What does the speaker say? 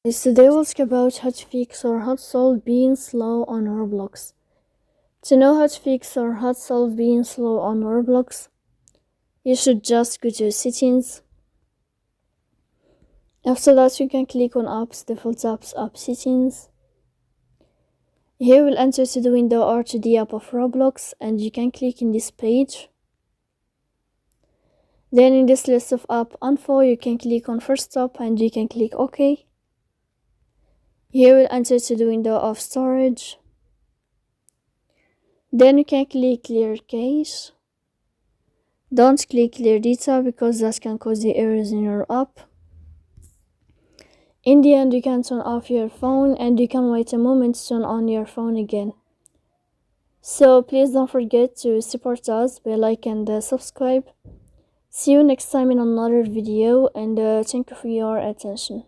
Today we'll talk about how to fix or how to solve being slow on Roblox. To know how to fix or how to solve being slow on Roblox, you should just go to settings. After that, you can click on apps, default apps, app settings. Here we'll enter to the window or to the app of Roblox, and you can click in this page. Then in this list of app info, you can click on first stop and you can click OK. Here we'll enter to the window of storage. Then you can click clear cache. Don't click clear data because that can cause the errors in your app. In the end, you can turn off your phone and you can wait a moment to turn on your phone again. So please don't forget to support us by like and subscribe. See you next time in another video, and thank you for your attention.